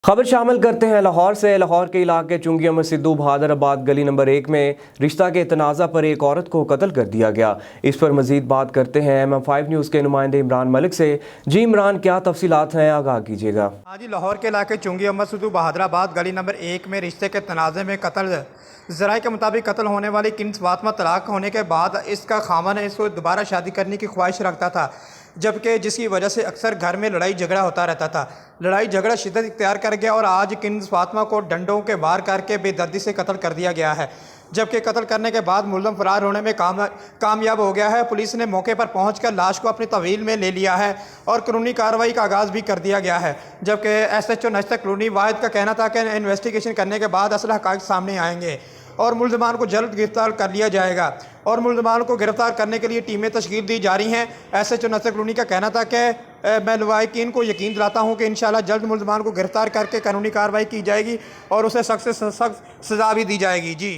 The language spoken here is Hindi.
खबर शामिल करते हैं लाहौर से। लाहौर के इलाके चुंगी अहमद सिद्धू बहादुराबाद गली नंबर 1 में रिश्ता के तनाज़ा पर एक औरत को कत्ल कर दिया गया। इस पर मजीद बात करते हैं MM5 न्यूज़ के नुमाइंदे इमरान मलिक से। जी इमरान, क्या तफसीलात हैं, आगाह कीजिएगा। हाँ जी, लाहौर के इलाके चुंगी अहमद सिद्धू बहादुराबाद गली नंबर 1 में रिश्ते के तनाज़े में कत्ल। ज़राए के मुताबिक कत्ल होने वाली किन्स फातिमा तलाक होने के बाद इसका खामन इसको दोबारा शादी करने की ख्वाहिश रखता था, जबकि जिसकी वजह से अक्सर घर में लड़ाई झगड़ा होता रहता था। लड़ाई झगड़ा शिद्दत इख्तियार कर गया और आज किन्स फातिमा को डंडों के वार करके बेदर्दी से कत्ल कर दिया गया है, जबकि कत्ल करने के बाद मुलज़म फरार होने में कामयाब हो गया है। पुलिस ने मौके पर पहुंचकर लाश को अपनी तहवील में ले लिया है और कानूनी कार्रवाई का आगाज़ भी कर दिया गया है, जबकि SHO नशता कॉलोनी वाहिद का कहना था कि इन्वेस्टिगेशन करने के बाद असल हक़ाइक़ सामने आएंगे और मुलज़मान को जल्द गिरफ्तार कर लिया जाएगा और मुलज़मान को गिरफ्तार करने के लिए टीमें तश्कील दी जा रही हैं। SHO नशता कॉलोनी का कहना था कि मैं लवाहिकीन को यकीन दिलाता हूँ कि इंशाल्लाह जल्द मुलज़मान को गिरफ्तार करके कानूनी कार्रवाई की जाएगी और उसे सख्त से सख्त सज़ा भी दी जाएगी। जी।